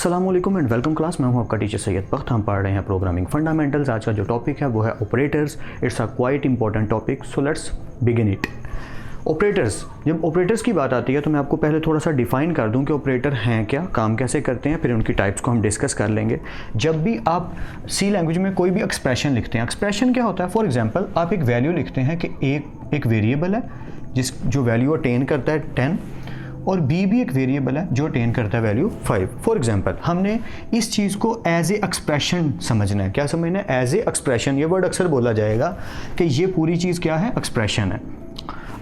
अस्सलाम वालेकुम and welcome class. मैं हूं आपका टीचर सैयद बख्त। हम पढ़ रहे हैं प्रोग्रामिंग फंडामेंटल्स। आज का जो टॉपिक है वो है operators. It's a quite important topic, so let's begin it. Operators, जब ऑपरेटर्स की बात आती है तो मैं आपको पहले थोड़ा सा डिफाइन कर दूं कि ऑपरेटर हैं क्या, काम कैसे करते हैं, फिर उनकी टाइप्स को हम डिस्कस कर लेंगे। जब भी आप सी लैंग्वेज में कोई भी एक्सप्रेशन लिखते हैं, एक्सप्रेशन क्या होता है? फॉर एग्जांपल आप एक वैल्यू लिखते हैं कि एक वेरिएबल है जो वैल्यू अटेन करता है 10 और बी भी एक वेरिएबल है जो अटेन करता है वैल्यू 5। फॉर एग्जांपल हमने इस चीज़ को एज ए एक्सप्रेशन समझना है। क्या समझना है? As a expression. ये वर्ड अक्सर बोला जाएगा कि ये पूरी चीज़ क्या है? एक्सप्रेशन है।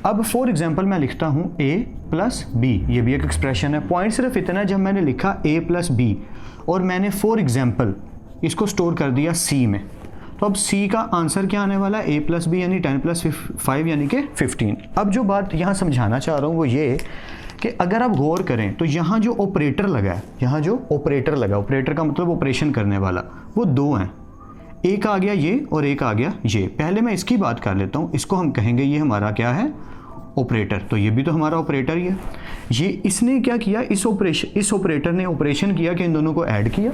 अब फॉर एग्जांपल मैं लिखता हूँ a प्लस बी, ये भी एक एक्सप्रेशन है। पॉइंट सिर्फ इतना है, जब मैंने लिखा a प्लस बी और मैंने फॉर एग्जांपल इसको स्टोर कर दिया c में, तो अब c का आंसर क्या आने वाला है? a प्लस बी यानी 10 प्लस 5 यानी कि 15। अब जो बात यहाँ समझाना चाह रहा हूँ वो ये कि अगर आप गौर करें तो यहाँ जो ऑपरेटर लगा है, यहाँ जो ऑपरेटर लगा, ऑपरेटर का मतलब ऑपरेशन करने वाला, वो दो हैं। एक आ गया ये और एक आ गया ये। पहले मैं इसकी बात कर लेता हूँ। इसको हम कहेंगे ये हमारा क्या है? ऑपरेटर। तो ये भी तो हमारा ऑपरेटर ही है। ये इसने क्या किया? इस ऑपरेटर ने ऑपरेशन किया कि इन दोनों को ऐड किया,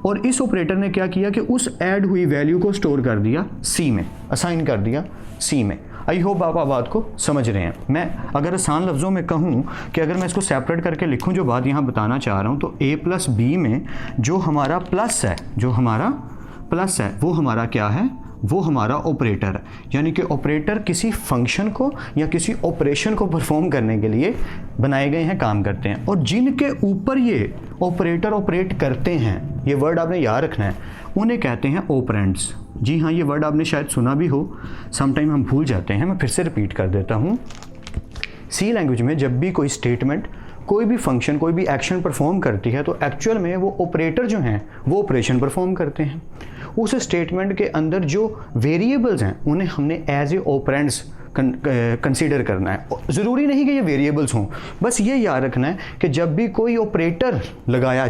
और इस ऑपरेटर ने क्या किया कि उस ऐड हुई वैल्यू को स्टोर कर दिया सी में, असाइन कर दिया सी में। आई होप आप बात को समझ रहे हैं। मैं अगर आसान लफ्ज़ों में कहूँ कि अगर मैं इसको सेपरेट करके लिखूँ जो बात यहाँ बताना चाह रहा हूँ, तो a प्लस बी में जो हमारा प्लस है, वो हमारा क्या है? वो हमारा ऑपरेटर है। यानी कि ऑपरेटर किसी फंक्शन को या किसी ऑपरेशन को परफॉर्म करने के लिए बनाए गए हैं, काम करते हैं। और जिनके ऊपर ये ऑपरेटर ऑपरेट करते हैं, ये वर्ड आपने याद रखना है, उन्हें कहते हैं ऑपरेंड्स। जी हाँ, ये वर्ड आपने शायद सुना भी हो, समटाइम हम भूल जाते हैं। मैं फिर से रिपीट कर देता हूँ। सी लैंग्वेज में जब भी कोई स्टेटमेंट, कोई भी फंक्शन, कोई भी एक्शन परफॉर्म करती है, तो एक्चुअल में वो ऑपरेटर जो हैं वो ऑपरेशन परफॉर्म करते हैं। उस स्टेटमेंट के अंदर जो वेरिएबल्स हैं उन्हें हमने एज ए ऑपरेंड्स कंसीडर करना है। ज़रूरी नहीं कि ये वेरिएबल्स हों, बस ये याद रखना है कि जब भी कोई ऑपरेटर लगाया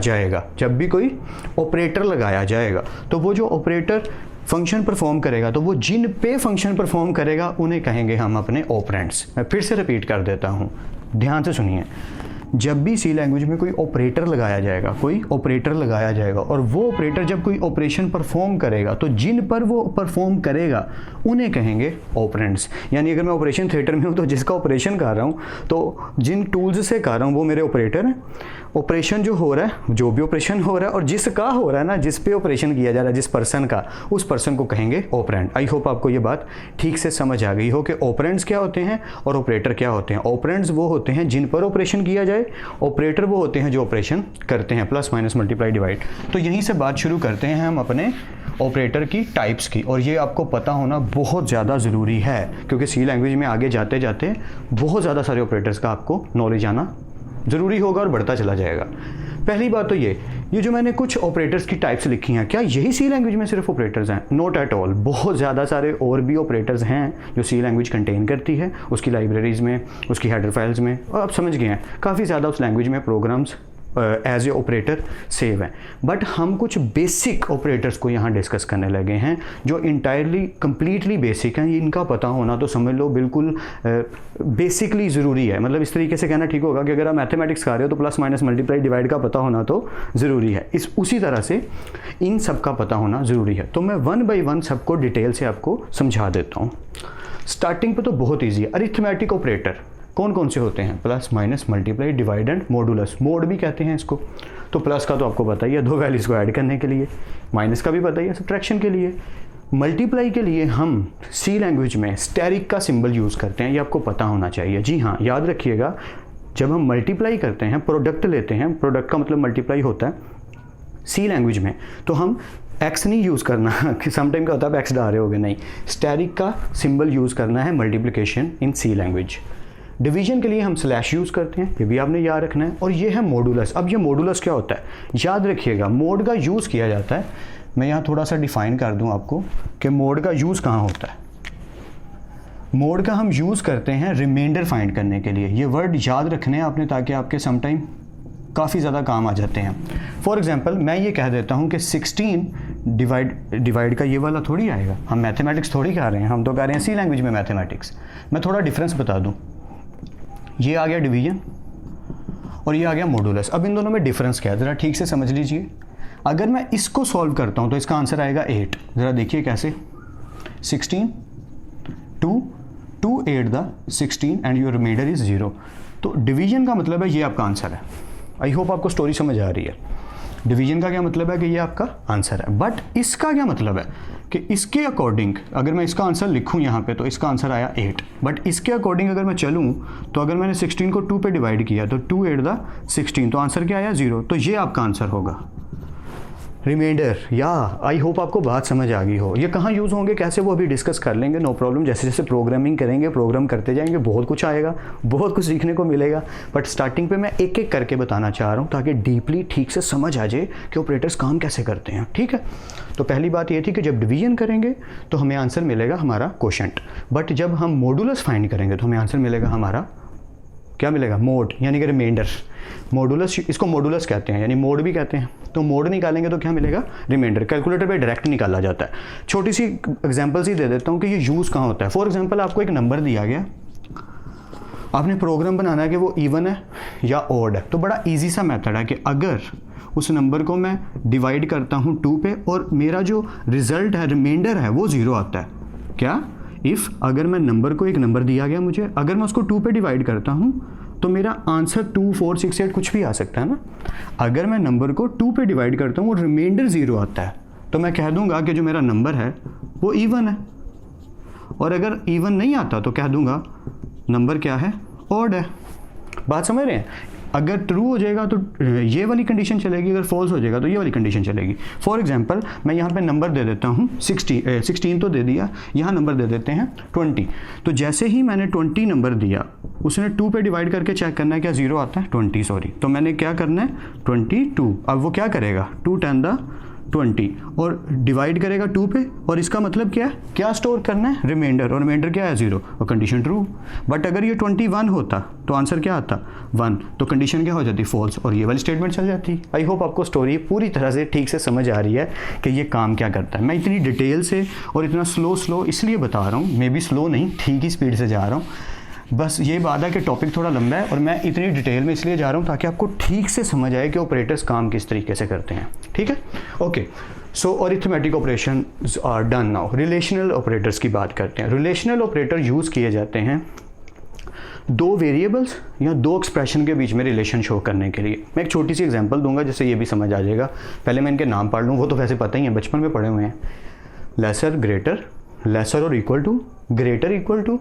जाएगा, तो वो जो ऑपरेटर फंक्शन परफॉर्म करेगा, तो वो जिन पे फंक्शन परफॉर्म करेगा उन्हें कहेंगे हम अपने ऑपरेंड्स। मैं फिर से रिपीट कर देता हूँ, ध्यान से सुनिए। जब भी सी लैंग्वेज में कोई ऑपरेटर लगाया जाएगा और वो ऑपरेटर जब कोई ऑपरेशन परफॉर्म करेगा, तो जिन पर वो परफॉर्म करेगा उन्हें कहेंगे ऑपरेंड्स। यानी अगर मैं ऑपरेशन थिएटर में हूँ तो जिसका ऑपरेशन कर रहा हूँ, तो जिन टूल्स से कर रहा हूँ वो मेरे ऑपरेटर हैं। ऑपरेशन जो हो रहा है, जो भी ऑपरेशन हो रहा है और जिसका हो रहा है ना, जिस पे ऑपरेशन किया जा रहा है, जिस पर्सन का, उस पर्सन को कहेंगे ऑपरेंड। आई होप आपको ये बात ठीक से समझ आ गई हो कि ऑपरेंड्स क्या होते हैं और ऑपरेटर क्या होते हैं। ऑपरेंड्स वो होते हैं जिन पर ऑपरेशन किया जाए, ऑपरेटर वो होते हैं जो ऑपरेशन करते हैं, प्लस माइनस मल्टीप्लाई डिवाइड। तो यहीं से बात शुरू करते हैं हम अपने ऑपरेटर की टाइप्स की, और ये आपको पता होना बहुत ज़्यादा ज़रूरी है, क्योंकि सी लैंग्वेज में आगे जाते जाते बहुत ज़्यादा सारे ऑपरेटर्स का आपको नॉलेज आना ज़रूरी होगा और बढ़ता चला जाएगा। पहली बात तो ये जो मैंने कुछ ऑपरेटर्स की टाइप्स लिखी हैं, क्या यही सी लैंग्वेज में सिर्फ ऑपरेटर्स हैं? Not at all. बहुत ज़्यादा सारे और भी ऑपरेटर्स हैं जो सी लैंग्वेज कंटेन करती है, उसकी लाइब्रेरीज़ में, उसकी हेडर फाइल्स में, और आप समझ गए हैं काफ़ी ज़्यादा उस लैंग्वेज में programs as a operator save हैं। बट हम कुछ बेसिक ऑपरेटर्स को यहाँ डिस्कस करने लगे हैं जो इंटायरली कम्प्लीटली बेसिक हैं। इनका पता होना तो समझ लो बिल्कुल बेसिकली ज़रूरी है। मतलब इस तरीके से कहना ठीक होगा कि अगर आप मैथमेटिक्स कर रहे हो तो प्लस माइनस मल्टीप्लाई डिवाइड का पता होना तो ज़रूरी है। उसी तरह से इन सब का पता होना ज़रूरी है। तो मैं वन बाई वन सबको डिटेल से आपको समझा देता हूँ। स्टार्टिंग पर तो बहुत ईजी है। अरिथमेटिक ऑपरेटर कौन कौन से होते हैं? Plus minus multiply divide and modulus, mode भी कहते हैं इसको। तो प्लस का तो आपको पता ही है, दो वैल्यूज़ को ऐड करने के लिए। माइनस का भी पता ही है, सब्ट्रैक्शन के लिए। मल्टीप्लाई के लिए हम सी लैंग्वेज में स्टेरिक का सिंबल यूज़ करते हैं, ये आपको पता होना चाहिए। जी हाँ, याद रखिएगा, जब हम मल्टीप्लाई करते हैं, प्रोडक्ट लेते हैं, प्रोडक्ट का मतलब मल्टीप्लाई होता है सी लैंग्वेज में, तो हम एक्स नहीं यूज़ करना कि समटाइम क्या होता है आप एक्स डाल रहे होगे, नहीं, स्टेरिक का सिंबल यूज़ करना है मल्टीप्लिकेशन इन सी लैंग्वेज। डिवीजन के लिए हम स्लैश यूज़ करते हैं, ये भी आपने याद रखना है। और ये है मॉडुलस। अब ये मॉडुलस क्या होता है? याद रखिएगा, मोड का यूज़ किया जाता है। मैं यहाँ थोड़ा सा डिफाइन कर दूँ आपको कि मोड का यूज़ कहाँ होता है। मोड का हम यूज़ करते हैं रिमाइंडर फाइंड करने के लिए। ये वर्ड याद रखने हैं आपने, ताकि आपके समटाइम काफ़ी ज़्यादा काम आ जाते हैं। फॉर एग्जांपल मैं ये कह देता हूँ कि 16 डिवाइड का ये वाला थोड़ी आएगा। हम मैथमेटिक्स थोड़ी कर रहे हैं, हम तो कह रहे हैं सी लैंग्वेज में मैथमेटिक्स। मैं थोड़ा डिफरेंस बता दूँ। ये आ गया डिवीजन और ये आ गया मॉडुलस। अब इन दोनों में डिफरेंस क्या है ज़रा ठीक से समझ लीजिए। अगर मैं इसको सॉल्व करता हूँ तो इसका आंसर आएगा 8। ज़रा देखिए कैसे, 16 2 8 the 16 and your reminder is 0। तो डिवीजन का मतलब है ये आपका आंसर है। आई होप आपको स्टोरी समझ आ रही है। डिवीजन का क्या मतलब है कि ये आपका आंसर है, बट इसका क्या मतलब है कि इसके अकॉर्डिंग अगर मैं इसका आंसर लिखूं यहाँ पे तो इसका आंसर आया 8, बट इसके अकॉर्डिंग अगर मैं चलूँ तो अगर मैंने 16 को 2 पे डिवाइड किया तो 2 8 द 16, तो आंसर क्या आया 0। तो ये आपका आंसर होगा रिमाइंडर। या आई होप आपको बात समझ आ गई हो। ये कहाँ यूज़ होंगे कैसे वो अभी डिस्कस कर लेंगे, नो प्रॉब्लम। जैसे जैसे प्रोग्रामिंग करेंगे, प्रोग्राम करते जाएंगे, बहुत कुछ आएगा, बहुत कुछ सीखने को मिलेगा। बट स्टार्टिंग पे मैं एक एक करके बताना चाह रहा हूँ ताकि डीपली ठीक से समझ आ जाए कि ऑपरेटर्स काम कैसे करते हैं, ठीक है। तो पहली बात ये थी कि जब डिवीजन करेंगे तो हमें आंसर मिलेगा हमारा क्वोशंट, बट जब हम मॉडुलस फाइंड करेंगे तो हमें आंसर मिलेगा हमारा क्या मिलेगा, मोड, यानी कि रिमाइंडर। मॉडुलस, इसको मॉडुलस कहते हैं, यानी मोड भी कहते हैं। तो मोड निकालेंगे तो क्या मिलेगा, रिमाइंडर। कैलकुलेटर पे डायरेक्ट निकाला जाता है। छोटी सी एग्जांपल्स ही दे देता हूँ कि ये यूज़ कहाँ होता है। फॉर एग्जांपल आपको एक नंबर दिया गया, आपने प्रोग्राम बनाना है कि वो इवन है या ऑड है। तो बड़ा ईजी सा मेथड है कि अगर उस नंबर को मैं डिवाइड करता हूँ 2 पे और मेरा जो रिजल्ट है, रिमाइंडर है, वो 0 आता है। क्या, इफ़ अगर मैं नंबर को, एक नंबर दिया गया मुझे, अगर मैं उसको 2 पे डिवाइड करता हूँ तो मेरा आंसर 2 4 6 8 कुछ भी आ सकता है ना। अगर मैं नंबर को 2 पे डिवाइड करता हूँ और रिमाइंडर 0 आता है तो मैं कह दूंगा कि जो मेरा नंबर है वो इवन है, और अगर इवन नहीं आता तो कह दूंगा नंबर क्या है, ऑड है। बात समझ रहे हैं। अगर ट्रू हो जाएगा तो ये वाली कंडीशन चलेगी, अगर फॉल्स हो जाएगा तो ये वाली कंडीशन चलेगी। फॉर एग्जांपल मैं यहाँ पे नंबर दे देता हूँ 16 तो दे दिया, यहाँ नंबर दे देते हैं 20। तो जैसे ही मैंने 20 नंबर दिया, उसने 2 पे डिवाइड करके चेक करना है क्या 0 आता है, 20 सॉरी। तो मैंने क्या करना है 22। अब वो क्या करेगा 2 10 द 20 और डिवाइड करेगा 2 पे, और इसका मतलब क्या है, क्या स्टोर करना है, रिमाइंडर, और रिमाइंडर क्या है 0, और कंडीशन ट्रू। बट अगर ये 21 होता तो आंसर क्या आता 1, तो कंडीशन क्या हो जाती, फॉल्स, और ये वाली स्टेटमेंट चल जाती। आई होप आपको स्टोरी पूरी तरह से ठीक से समझ आ रही है कि ये काम क्या करता है। मैं इतनी डिटेल से और इतना स्लो इसलिए बता रहा हूँ, मे बी स्लो नहीं, ठीक ही स्पीड से जा रहा हूँ। बस ये बात है कि टॉपिक थोड़ा लंबा है और मैं इतनी डिटेल में इसलिए जा रहा हूँ ताकि आपको ठीक से समझ आए कि ऑपरेटर्स काम किस तरीके से करते हैं, ठीक है। Okay, so arithmetic operation are done now. Relational operators की बात करते हैं। रिलेशनल ऑपरेटर यूज़ किए जाते हैं 2 वेरिएबल्स या 2 एक्सप्रेशन के बीच में रिलेशन शो करने के लिए। मैं एक छोटी सी एग्जांपल दूंगा जिससे ये भी समझ आ जाएगा। पहले मैं इनके नाम पढ़ लूँ, वो तो वैसे पता ही है, बचपन में पढ़े हुए हैं। लेसर, ग्रेटर, लेसर और equal to, greater equal to.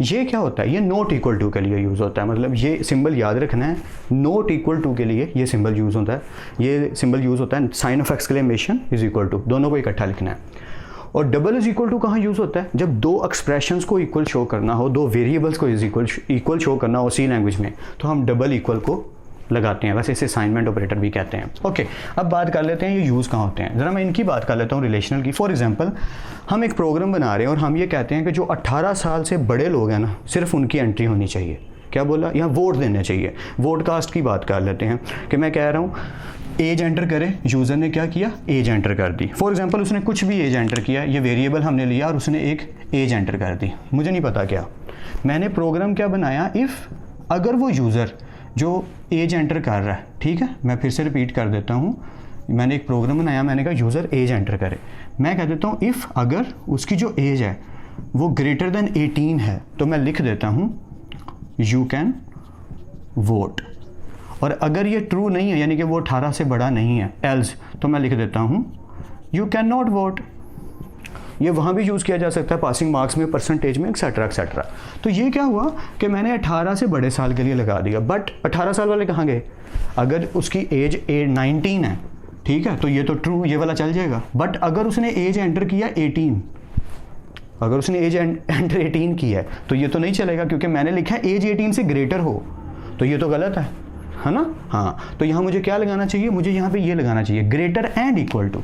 ये क्या होता है, ये नॉट इक्वल टू के लिए यूज़ होता है। मतलब ये सिंबल याद रखना है, नॉट इक्वल टू के लिए ये सिंबल यूज़ होता है। ये सिंबल यूज़ होता है sign of exclamation is equal to, दोनों को इकट्ठा लिखना है। और डबल इज इक्वल टू कहाँ यूज़ होता है, जब 2 एक्सप्रेशंस को इक्वल शो करना हो, 2 वेरिएबल्स को इक्वल शो करना हो सी लैंग्वेज में, तो हम डबल इक्वल को लगाते हैं। वैसे इसे असाइनमेंट ऑपरेटर भी कहते हैं। ओके, अब बात कर लेते हैं ये यूज़ कहाँ होते हैं। ज़रा मैं इनकी बात कर लेता हूँ, रिलेशनल की। फॉर एग्जांपल हम एक प्रोग्राम बना रहे हैं और हम ये कहते हैं कि जो 18 साल से बड़े लोग हैं ना, सिर्फ उनकी एंट्री होनी चाहिए। क्या बोला, यहाँ वोट देने चाहिए। वोट कास्ट की बात कर लेते हैं कि मैं कह रहा हूँ एज एंटर करे, यूज़र ने क्या किया, एज एंटर कर दी। फॉर एग्जांपल उसने कुछ भी एज एंटर किया, ये वेरिएबल हमने लिया और उसने एक एज एंटर कर दी, मुझे नहीं पता क्या। मैंने प्रोग्राम क्या बनाया, इफ़ अगर वो यूज़र जो एज एंटर कर रहा है, ठीक है, मैं फिर से रिपीट कर देता हूँ। मैंने एक प्रोग्राम बनाया, मैंने कहा यूज़र एज एंटर करे। मैं कह देता हूँ इफ़ अगर उसकी जो एज है वो ग्रेटर देन 18 है, तो मैं लिख देता हूँ यू कैन वोट। और अगर ये ट्रू नहीं है, यानी कि वो 18 से बड़ा नहीं है, एल्स, तो मैं लिख देता हूँ यू कैन नॉट वोट। ये वहाँ भी यूज़ किया जा सकता है, पासिंग मार्क्स में, परसेंटेज में, एक्सेट्रा एक्सेट्रा। तो ये क्या हुआ कि मैंने 18 से बड़े साल के लिए लगा दिया, बट 18 साल वाले कहाँ गए, अगर उसकी एज 19 है, ठीक है, तो ये तो ट्रू, ये वाला चल जाएगा। बट अगर उसने एज एंटर किया 18, अगर उसने एज एंटर 18 की है तो ये तो नहीं चलेगा, क्योंकि मैंने लिखा है एज 18 से ग्रेटर हो, तो ये तो गलत है ना। हाँ, तो यहाँ मुझे क्या लगाना चाहिए, मुझे यहाँ पे ये लगाना चाहिए ग्रेटर एंड इक्वल टू,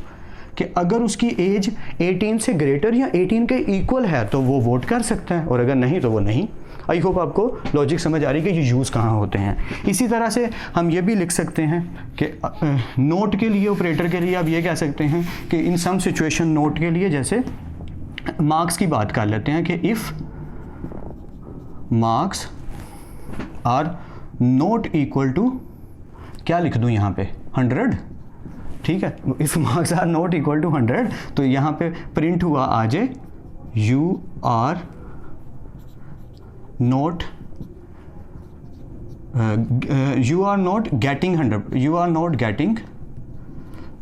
कि अगर उसकी एज 18 से ग्रेटर या 18 के इक्वल है तो वो वोट कर सकता है, और अगर नहीं तो वो नहीं। आई होप आपको लॉजिक समझ आ रही है कि ये यूज़ कहाँ होते हैं। इसी तरह से हम ये भी लिख सकते हैं कि नोट के लिए, ऑपरेटर के लिए आप ये कह सकते हैं कि इन सम सिचुएशन नोट के लिए, जैसे मार्क्स की बात कर लेते हैं कि if marks are not equal to क्या लिख दूँ यहाँ पे 100, ठीक है, if marks are not equal to 100 तो यहाँ पे प्रिंट हुआ आ जाए you are not getting 100, you are not getting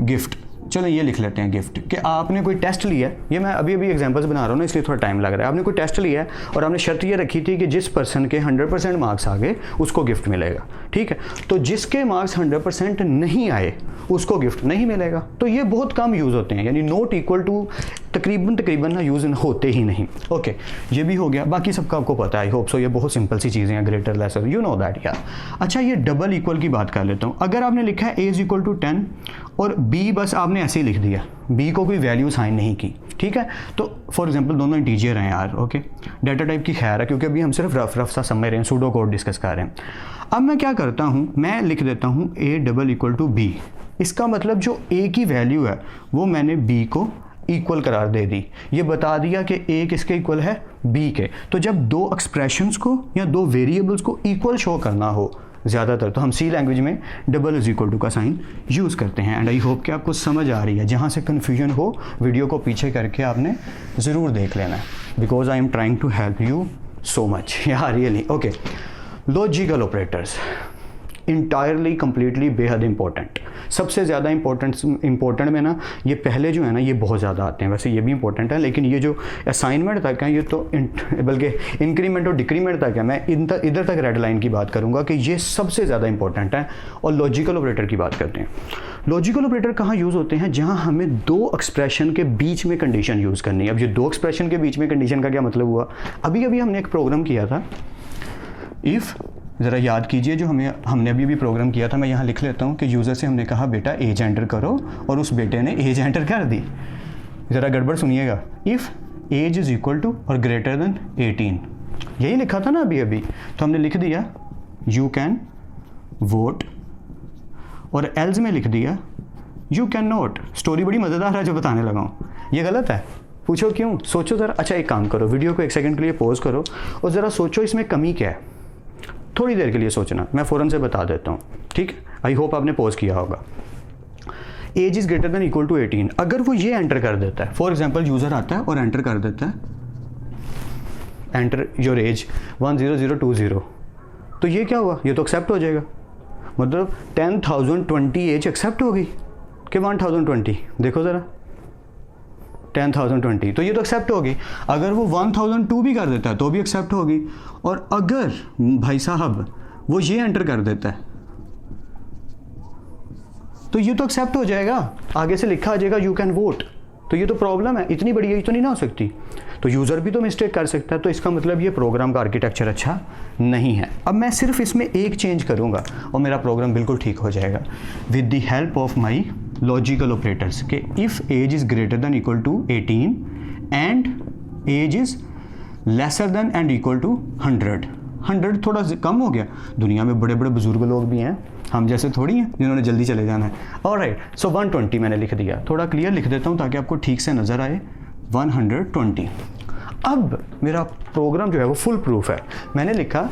gift. चलो ये लिख लेते हैं गिफ्ट, कि आपने कोई टेस्ट लिया है, ये मैं अभी एग्जांपल्स बना रहा हूँ ना इसलिए थोड़ा टाइम लग रहा है। आपने कोई टेस्ट लिया है और आपने शर्त ये रखी थी कि जिस पर्सन के 100% मार्क्स आ गए उसको गिफ्ट मिलेगा, ठीक है। तो जिसके मार्क्स 100% नहीं आए उसको गिफ्ट नहीं मिलेगा। तो ये बहुत कम यूज़ होते हैं, यानी नॉट इक्वल टू तकरीबन ना यूज़ होते ही नहीं। ओके, ये भी हो गया, बाकी सबका आपको पता है, आई होप सो। ये बहुत सिंपल सी चीज़ें हैं, greater lesser, you know that यार। अच्छा, ये डबल इक्वल की बात कर लेता हूँ। अगर आपने लिखा है a इक्वल टू 10 और b बस आपने ऐसे ही लिख दिया, b को कोई वैल्यू साइन नहीं की, ठीक है। तो फॉर एग्जांपल दोनों इंटीजर हैं यार, ओके, डाटा टाइप की खैर है, क्योंकि अभी हम सिर्फ रफ सा समझ रहे हैं, सूडो कोड डिस्कस कर रहे हैं। अब मैं क्या करता हूँ, मैं लिख देता हूँ a double equal to b। इसका मतलब जो a की वैल्यू है वो मैंने b को इक्वल करार दे दी, ये बता दिया कि a किसके इक्वल है, b के। तो जब दो एक्सप्रेशंस को या दो वेरिएबल्स को इक्वल शो करना हो ज़्यादातर, तो हम सी लैंग्वेज में डबल इज इक्वल टू का साइन यूज़ करते हैं। एंड आई होप कि आपको समझ आ रही है। जहाँ से कन्फ्यूजन हो वीडियो को पीछे करके आपने ज़रूर देख लेना है, because I am trying to help you so much यार, really. Okay, logical operators entirely completely बेहद इंपॉर्टेंट, सबसे ज़्यादा इंपॉर्टेंट में ना ये पहले जो है ना ये बहुत ज़्यादा आते हैं, वैसे ये भी इंपॉर्टेंट है, लेकिन ये जो असाइनमेंट तक है ये तो बल्कि इंक्रीमेंट और डिक्रीमेंट तक है। मैं इधर तक रेड लाइन की बात करूँगा कि ये सबसे ज़्यादा इंपॉर्टेंट है। और लॉजिकल ऑपरेटर की बात करते हैं। लॉजिकल ऑपरेटर कहाँ यूज़ होते हैं, जहाँ हमें दो एक्सप्रेशन के बीच में कंडीशन यूज़ करनी है। अब ये दो एक्सप्रेशन के बीच में कंडीशन का क्या मतलब हुआ, अभी हमने एक प्रोग्राम किया था, इफ़, ज़रा याद कीजिए जो हमने अभी प्रोग्राम किया था। मैं यहाँ लिख लेता हूँ कि यूज़र से हमने कहा बेटा एज एंटर करो, और उस बेटे ने एज एंटर कर दी। ज़रा गड़बड़ सुनिएगा, if age is equal to और ग्रेटर देन 18, यही लिखा था ना अभी। तो हमने लिख दिया यू कैन वोट, और एल्स में लिख दिया यू कैन नॉट। स्टोरी बड़ी मज़ेदार है जो बताने लगा हूँ, ये गलत है, पूछो क्यों, सोचो ज़रा। अच्छा, एक काम करो, वीडियो को 1 सेकंड के लिए पॉज करो और ज़रा सोचो इसमें कमी क्या है। थोड़ी देर के लिए सोचना, मैं फ़ौरन से बता देता हूँ, ठीक है। आई होप आपने पॉज किया होगा। Age is greater than equal to 18, अगर वो ये एंटर कर देता है, फॉर एग्जांपल यूज़र आता है और एंटर कर देता है एंटर योर एज 10020, तो ये क्या हुआ, ये तो एक्सेप्ट हो जाएगा। मतलब 10,020 एज एक्सेप्ट होगी कि 1020, देखो ज़रा 10,020, तो ये तो एक्सेप्ट होगी। अगर वो 1,002 भी कर देता है तो भी एक्सेप्ट होगी। और अगर भाई साहब वो ये एंटर कर देता है तो ये तो एक्सेप्ट हो जाएगा, आगे से लिखा आ जाएगा यू कैन वोट। तो ये तो प्रॉब्लम है, इतनी बड़ी है तो नहीं ना हो सकती। तो यूज़र भी तो मिस्टेक कर सकता है, तो इसका मतलब ये प्रोग्राम का आर्किटेक्चर अच्छा नहीं है। अब मैं सिर्फ इसमें एक चेंज करूँगा और मेरा प्रोग्राम बिल्कुल ठीक हो जाएगा with the help of my logical operators के if age is greater than equal to 18 and age is lesser than and equal to 100 थोड़ा कम हो गया। दुनिया में बड़े बड़े बुजुर्ग लोग भी हैं, हम जैसे थोड़ी हैं जिन्होंने जल्दी चले जाना है। ऑलराइट, सो 120 मैंने लिख दिया, थोड़ा क्लियर लिख देता हूँ ताकि आपको ठीक से नज़र आए। 120। अब मेरा प्रोग्राम जो है वो फुल प्रूफ है। मैंने लिखा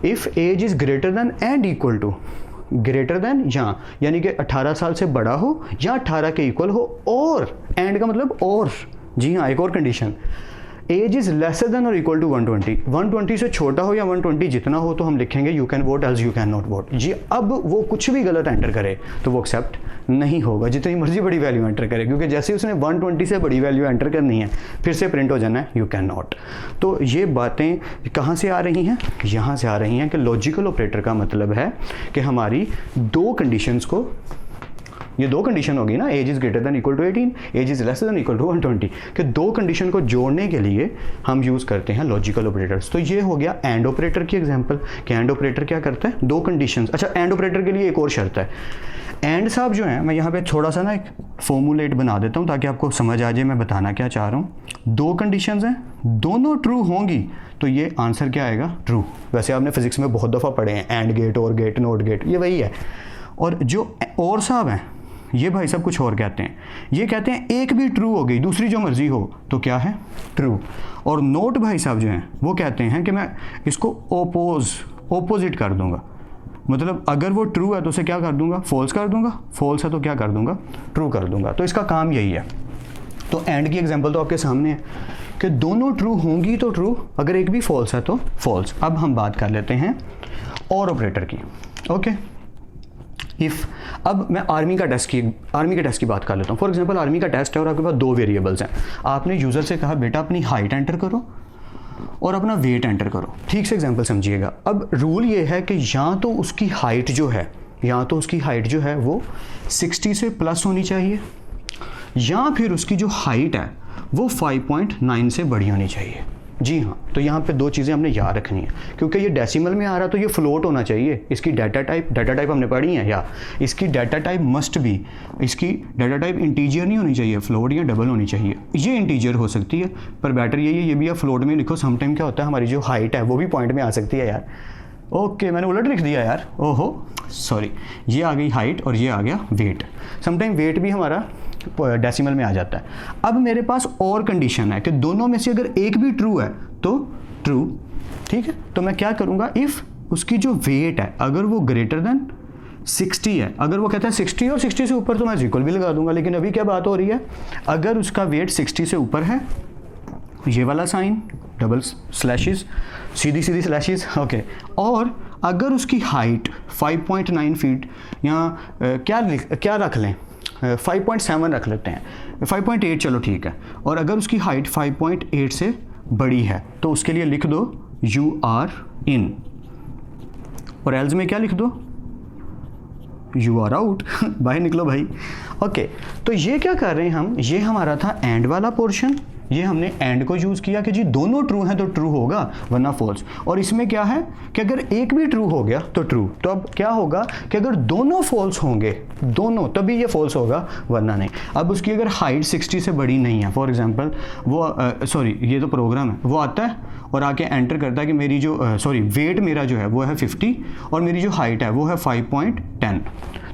if age is greater than and equal to, greater than यहाँ यानी कि 18 साल से बड़ा हो या 18 के इक्वल हो, और एंड का मतलब और, जी हाँ, एक और condition, age is lesser than और इक्वल टू 120, 120 से छोटा हो या 120 जितना हो तो हम लिखेंगे you can vote else you can not vote. जी, अब वो कुछ भी गलत एंटर करे तो वो एक्सेप्ट नहीं होगा, जितनी मर्जी बड़ी वैल्यू एंटर करे, क्योंकि जैसे उसने 120 से बड़ी वैल्यू एंटर करनी है फिर से प्रिंट हो जाना है यू कैन नॉट। तो ये बातें कहाँ से आ रही हैं, यहाँ से आ रही हैं कि लॉजिकल ऑपरेटर का मतलब है कि हमारी दो कंडीशंस को, ये दो कंडीशन होगी ना, age is greater than equal to 18, age is lesser than equal to 120, कि दो कंडीशन को जोड़ने के लिए हम यूज़ करते हैं लॉजिकल ऑपरेटर्स। तो ये हो गया एंड ऑपरेटर की एग्जांपल, कि एंड ऑपरेटर क्या करता है, दो कंडीशंस। अच्छा, एंड ऑपरेटर के लिए एक और शर्त है। एंड साहब जो है, मैं यहाँ पे थोड़ा सा ना एक फॉर्मूलेट बना देता हूँ ताकि आपको समझ आ जाए मैं बताना क्या चाह रहा हूँ। दो कंडीशंस हैं, दोनों ट्रू होंगी तो ये आंसर क्या आएगा, ट्रू। वैसे आपने फिजिक्स में बहुत दफ़ा पढ़े हैं एंड गेट, और गेट, नोट गेट, ये वही है। और जो और साहब हैं ये भाई सब कुछ और कहते हैं, ये कहते हैं एक भी ट्रू हो गई दूसरी जो मर्जी हो तो क्या है, ट्रू। और नोट भाई साहब जो हैं वो कहते हैं कि मैं इसको ओपोजिट कर दूंगा, मतलब अगर वो ट्रू है तो उसे क्या कर दूंगा, फॉल्स कर दूंगा, फॉल्स है तो क्या कर दूंगा, ट्रू कर दूंगा। तो इसका काम यही है। तो एंड की एग्जांपल तो आपके सामने है कि दोनों ट्रू होंगी तो ट्रू, अगर एक भी फॉल्स है तो फॉल्स। अब हम बात कर लेते हैं और ऑपरेटर की। ओके, इफ़ अब मैं आर्मी का टेस्ट की बात कर लेता हूँ। फॉर एग्जांपल आर्मी का टेस्ट है और आपके पास 2 वेरिएबल्स हैं। आपने यूज़र से कहा बेटा अपनी हाइट एंटर करो और अपना वेट एंटर करो। ठीक से एग्जांपल समझिएगा। अब रूल ये है कि या तो उसकी हाइट जो है वो 60 से प्लस होनी चाहिए, या फिर उसकी जो हाइट है वो 5.9 से बड़ी होनी चाहिए। जी हाँ, तो यहाँ पे 2 चीज़ें हमने याद रखनी है, क्योंकि ये डेसिमल में आ रहा तो ये फ्लोट होना चाहिए। इसकी डाटा टाइप हमने पढ़ी है, या इसकी डाटा टाइप मस्ट बी, इसकी डाटा टाइप इंटीजर नहीं होनी चाहिए, फ्लोट या डबल होनी चाहिए। ये इंटीजर हो सकती है पर बेटर ये भी आप फ्लोट में लिखो। समटाइम क्या होता है, हमारी जो हाइट है वो भी पॉइंट में आ सकती है यार। ओके, मैंने उलट लिख दिया यार, ओहो सॉरी। ये आ गई हाइट और ये आ गया वेट। समटाइम वेट भी हमारा डेसिमल में आ जाता है। अब मेरे पास और कंडीशन है कि दोनों में से अगर एक भी ट्रू है तो ट्रू। ठीक है, तो मैं क्या करूंगा, इफ़ उसकी जो वेट है अगर वो ग्रेटर देन 60 है, अगर वो कहता है 60 और 60 से ऊपर तो मैं इक्वल भी लगा दूंगा। लेकिन अभी क्या बात हो रही है, अगर उसका वेट 60 से ऊपर है, ये वाला साइन, डबल स्लैशेस, सीधी स्लैशेस, ओके। और अगर उसकी हाइट 5.9 फीट या क्या रख लें, 5.7 रख लेते हैं, 5.8 चलो ठीक है। और अगर उसकी हाइट 5.8 से बड़ी है तो उसके लिए लिख दो यू आर इन, और एल्स में क्या लिख दो, यू आर आउट, बाहर निकलो भाई। ओके, तो ये क्या कर रहे हैं हम, ये हमारा था एंड वाला पोर्शन, ये हमने एंड को यूज़ किया कि जी दोनों ट्रू हैं तो ट्रू होगा वरना फॉल्स। और इसमें क्या है कि अगर एक भी ट्रू हो गया तो ट्रू। तो अब क्या होगा कि अगर दोनों फॉल्स होंगे, दोनों, तभी ये फॉल्स होगा वरना नहीं। अब उसकी अगर हाइट 60 से बड़ी नहीं है, फॉर एग्जांपल वो सॉरी ये तो प्रोग्राम है, वो आता है और आके एंटर करता है कि मेरी जो वेट मेरा जो है वो है 50 और मेरी जो हाइट है वो है 5.10,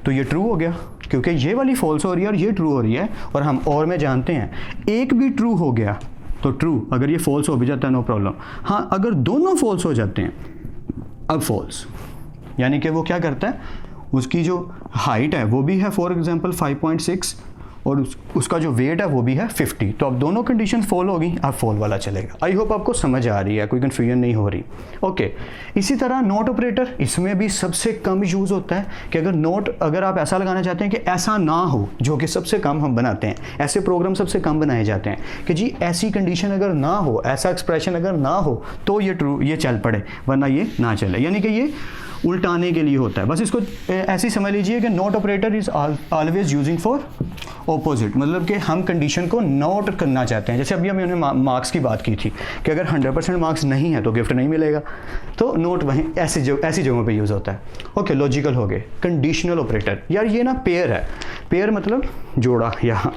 तो ये ट्रू हो गया क्योंकि ये वाली फॉल्स हो रही है और ये ट्रू हो रही है। और हम और में जानते हैं एक भी ट्रू हो गया तो ट्रू, अगर ये फॉल्स हो भी जाता है नो प्रॉब्लम। हाँ, अगर दोनों फॉल्स हो जाते हैं अब फॉल्स, यानी कि वो क्या करता है, उसकी जो हाइट है वो भी है फॉर एग्जांपल 5.6 और उसका जो वेट है वो भी है 50, तो अब दोनों कंडीशन फॉल होगी, अब फॉल वाला चलेगा। आई होप आपको समझ आ रही है, कोई कन्फ्यूजन नहीं हो रही। ओके, इसी तरह नॉट ऑपरेटर, इसमें भी सबसे कम यूज़ होता है कि अगर नॉट, अगर आप ऐसा लगाना चाहते हैं कि ऐसा ना हो, जो कि सबसे कम हम बनाते हैं, ऐसे प्रोग्राम सबसे कम बनाए जाते हैं कि जी ऐसी कंडीशन अगर ना हो, ऐसा एक्सप्रेशन अगर ना हो तो ये ट्रू, ये चल पड़े, वरना ये ना चले, यानी कि ये उल्टाने के लिए होता है। बस इसको ऐसे ही समझ लीजिए कि not operator is always using for opposite, मतलब कि हम कंडीशन को नोट करना चाहते हैं। जैसे अभी हमने मार्क्स की बात की थी कि अगर 100% मार्क्स नहीं है तो गिफ्ट नहीं मिलेगा, तो नोट वहीं ऐसी जगहों पे यूज़ होता है। ओके, लॉजिकल हो गए। कंडीशनल ऑपरेटर, यार ये ना पेयर है, पेयर मतलब जोड़ा या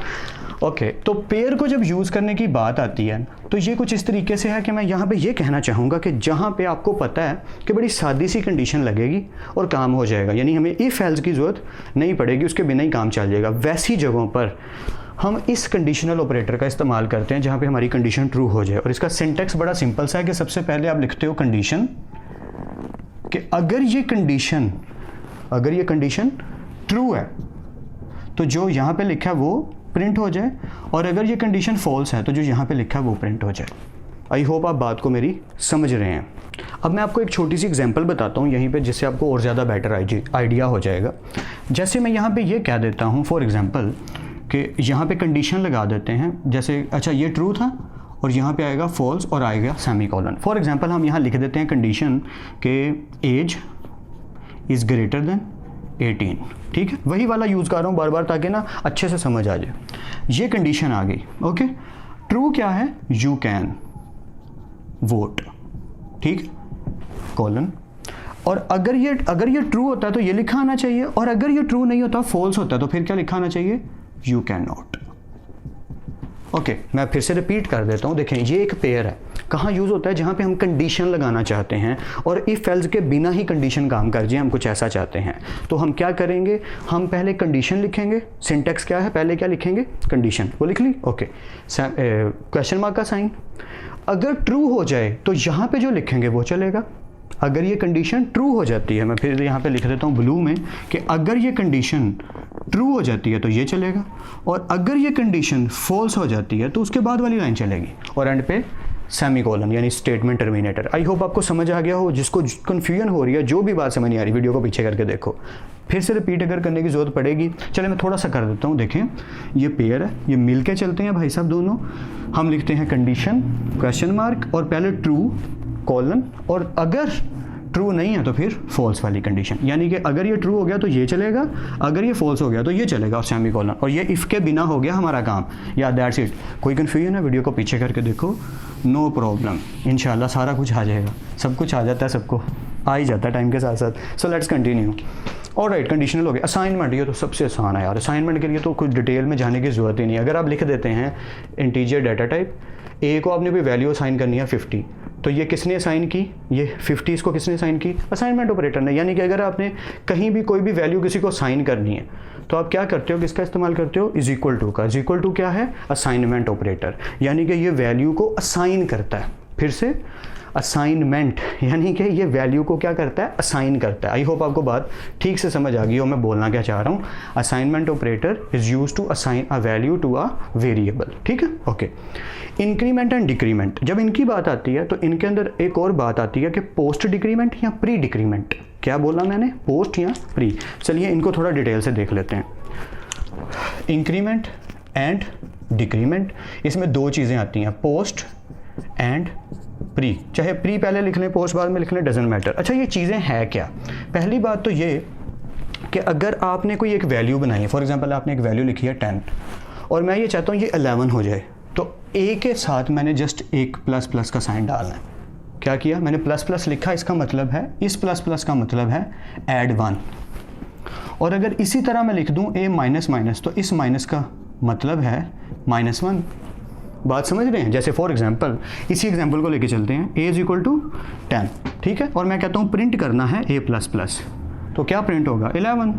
ओके, तो पेयर को जब यूज़ करने की बात आती है तो ये कुछ इस तरीके से है कि मैं यहाँ पे ये कहना चाहूँगा कि जहाँ पे आपको पता है कि बड़ी सादी सी कंडीशन लगेगी और काम हो जाएगा, यानी हमें इफ एल्स की ज़रूरत नहीं पड़ेगी, उसके बिना ही काम चल जाएगा, वैसी जगहों पर हम इस कंडीशनल ऑपरेटर का इस्तेमाल करते हैं जहाँ पे हमारी कंडीशन ट्रू हो जाए। और इसका सिंटेक्स बड़ा सिंपल सा है कि सबसे पहले आप लिखते हो कंडीशन, कि अगर ये कंडीशन ट्रू है तो जो यहाँ पे लिखा है वो प्रिंट हो जाए, और अगर ये कंडीशन फॉल्स है तो जो यहाँ पे लिखा है वो प्रिंट हो जाए। आई होप आप बात को मेरी समझ रहे हैं। अब मैं आपको एक छोटी सी एग्जांपल बताता हूँ यहीं पे, जिससे आपको और ज़्यादा बेटर आइडिया हो जाएगा। जैसे मैं यहाँ पे ये कह देता हूँ फॉर एग्जांपल कि यहाँ पे कंडीशन लगा देते हैं, जैसे अच्छा ये ट्रू था और यहाँ पे आएगा फॉल्स और आएगा सेमीकोलन। फॉर एग्जांपल हम यहाँ लिख देते हैं कंडीशन के एज इज़ ग्रेटर देन 18, ठीक है, वही वाला यूज़ कर रहा हूँ बार बार ताकि ना अच्छे से समझ आ जाए। ये कंडीशन आ गई, ओके। ट्रू क्या है, यू कैन वोट, ठीक, कॉलन। और अगर ये ट्रू होता है तो ये लिखा आना चाहिए, और अगर ये ट्रू नहीं होता, फॉल्स होता है, तो फिर क्या लिखा आना चाहिए, यू कैन नॉट। ओके, मैं फिर से रिपीट कर देता हूँ। देखें, ये एक पेयर है, कहाँ यूज़ होता है, जहाँ पे हम कंडीशन लगाना चाहते हैं और इफ एल्स के बिना ही कंडीशन काम कर जाए, हम कुछ ऐसा चाहते हैं, तो हम क्या करेंगे, हम पहले कंडीशन लिखेंगे। सिंटेक्स क्या है, पहले क्या लिखेंगे, कंडीशन, वो लिख ली, ओके, क्वेश्चन मार्क का साइन। अगर ट्रू हो जाए तो यहाँ पे जो लिखेंगे वो चलेगा, अगर ये कंडीशन ट्रू हो जाती है, मैं फिर यहाँ पे लिख देता हूँ ब्लू में कि अगर ये कंडीशन ट्रू हो जाती है तो ये चलेगा, और अगर ये कंडीशन फॉल्स हो जाती है तो उसके बाद वाली लाइन चलेगी, और एंड पे सेमीकोलन यानी स्टेटमेंट टर्मिनेटर। आई होप आपको समझ आ गया हो। जिसको कन्फ्यूजन हो रही है, जो भी बात समझ नहीं आ रही, वीडियो को पीछे करके देखो, फिर से रिपीट अगर करने की ज़रूरत पड़ेगी। चले मैं थोड़ा सा कर देता हूँ। देखें ये पेयर है, ये मिल के चलते हैं भाई साहब दोनों। हम लिखते हैं कंडीशन क्वेश्चन मार्क और पहले ट्रू कॉलन, और अगर ट्रू नहीं है तो फिर फॉल्स वाली कंडीशन, यानी कि अगर ये ट्रू हो गया तो ये चलेगा, अगर ये फॉल्स हो गया तो ये चलेगा, और सेमीकोलन, और ये इफ़ के बिना हो गया हमारा काम। या दैट्स इट। कोई कन्फ्यूजन है, वीडियो को पीछे करके देखो, नो प्रॉब्लम, इंशाल्लाह सारा कुछ आ जाएगा। सब कुछ आ जाता है, सबको आ ही जाता है टाइम के साथ साथ। So let's continue. Alright, conditional हो गया। असाइनमेंट, ये तो सबसे आसान है यार। असाइनमेंट के लिए तो कुछ डिटेल में जाने की ज़रूरत ही नहीं। अगर आप लिख देते हैं इंटीजर डाटा टाइप, ए को आपने कोई वैल्यू असाइन करनी है 50, तो ये किसने असाइन की, ये 50 इसको किसने असाइन की, असाइनमेंट ऑपरेटर ने। यानी कि अगर आपने कहीं भी कोई भी वैल्यू किसी को असाइन करनी है तो आप क्या करते हो, किसका इस्तेमाल करते हो, इज इक्वल टू का। इज इक्वल टू क्या है, असाइनमेंट ऑपरेटर, यानी कि ये वैल्यू को असाइन करता है। फिर से असाइनमेंट, यानी कि ये वैल्यू को क्या करता है, असाइन करता है। आई होप आपको बात ठीक से समझ आ गई हो मैं बोलना क्या चाह रहा हूँ। Assignment operator is use to assign a value to a variable, ठीक है, ओके। इंक्रीमेंट एंड डिक्रीमेंट, जब इनकी बात आती है तो इनके अंदर एक और बात आती है कि पोस्ट डिक्रीमेंट या प्री डिक्रीमेंट। क्या बोला मैंने, पोस्ट या प्री। चलिए इनको थोड़ा डिटेल से देख लेते हैं। इंक्रीमेंट एंड डिक्रीमेंट, इसमें दो चीज़ें आती हैं, पोस्ट एंड प्री। चाहे प्री पहले लिख लें, पोस्ट बाद में लिख लें, डजंट मैटर। अच्छा ये चीज़ें हैं क्या। पहली बात तो ये कि अगर आपने कोई एक वैल्यू बनाई है, फॉर एग्जांपल आपने एक वैल्यू लिखी है 10, और मैं ये चाहता हूँ ये 11 हो जाए, तो ए के साथ मैंने जस्ट एक प्लस प्लस का साइन डालना है। क्या किया मैंने, प्लस प्लस लिखा, इसका मतलब है, इस प्लस प्लस का मतलब है ऐड 1। और अगर इसी तरह मैं लिख दूँ ए माइनस माइनस, तो इस माइनस का मतलब है -1। बात समझ रहे हैं। जैसे फॉर एग्जांपल इसी एग्जांपल को लेके चलते हैं, a इज इक्वल टू 10, ठीक है, और मैं कहता हूँ प्रिंट करना है a प्लस प्लस, तो क्या प्रिंट होगा 11।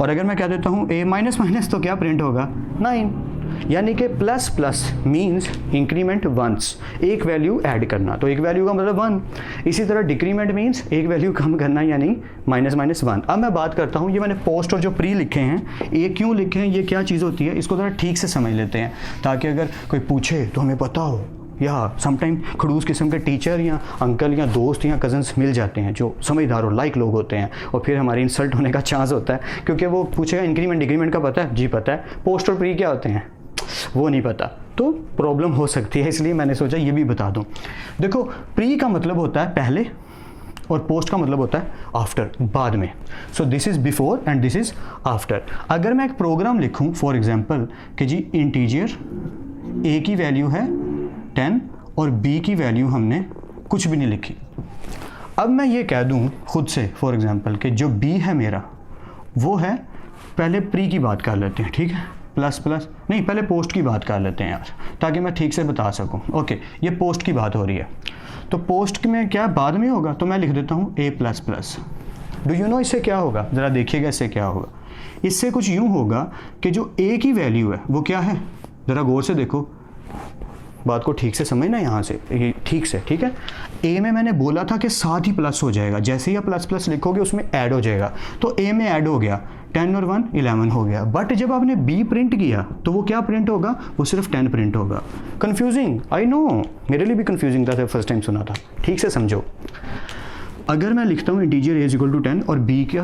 और अगर मैं कह देता हूँ a माइनस माइनस, तो क्या प्रिंट होगा 9। यानी कि plus plus means increment once, एक वैल्यू ऐड करना, तो एक वैल्यू का मतलब 1। इसी तरह डिक्रीमेंट मीन्स एक वैल्यू कम करना, यानी -1। अब मैं बात करता हूँ, ये मैंने पोस्ट और जो प्री लिखे हैं, ये क्यों लिखे हैं, ये क्या चीज़ होती है, इसको ज़रा ठीक से समझ लेते हैं, ताकि अगर कोई पूछे तो हमें पता हो। या समटाइम खड़ूस किस्म के टीचर या अंकल या दोस्त या कज़न्स मिल जाते हैं जो समझदार और लाइक लोग होते हैं, और फिर हमारी इंसल्ट होने का चांस होता है, क्योंकि वो पूछेगा इंक्रीमेंट डिक्रीमेंट का पता है, जी पता है, पोस्ट और प्री क्या होते हैं वो नहीं पता, तो प्रॉब्लम हो सकती है। इसलिए मैंने सोचा ये भी बता दूं। देखो प्री का मतलब होता है पहले, और पोस्ट का मतलब होता है आफ्टर, बाद में। So this is before and this is after. अगर मैं एक प्रोग्राम लिखूं फॉर एग्जांपल कि जी इंटीजर a की वैल्यू है 10 और b की वैल्यू हमने कुछ भी नहीं लिखी। अब मैं ये कह दूं खुद से फॉर एग्जांपल कि जो b है मेरा वो है, पहले प्री की बात कर लेते हैं, ठीक है, प्लस प्लस नहीं, पहले पोस्ट की बात कर लेते हैं यार, ताकि मैं ठीक से बता सकूं। ओके, ये पोस्ट की बात हो रही है, तो पोस्ट में क्या बाद में होगा, तो मैं लिख देता हूँ a plus plus. Do you no इससे क्या होगा, ज़रा देखिएगा इससे क्या होगा। इससे कुछ यूँ होगा कि जो a की वैल्यू है वो क्या है, ज़रा गौर से देखो, बात को ठीक से समझना यहाँ से, ये ठीक से, ठीक है। a में मैंने बोला था कि साथ ही प्लस हो जाएगा, जैसे ही आप प्लस प्लस लिखोगे उसमें ऐड हो जाएगा, तो a में ऐड हो गया, 10 और 1 11 हो गया। बट जब आपने b प्रिंट किया तो वो क्या प्रिंट होगा, वो सिर्फ 10 प्रिंट होगा। कंफ्यूजिंग, आई नो, मेरे लिए भी कंफ्यूजिंग था जब फर्स्ट टाइम सुना था। ठीक से समझो, अगर मैं लिखता हूँ integer a is equal to 10 और b क्या,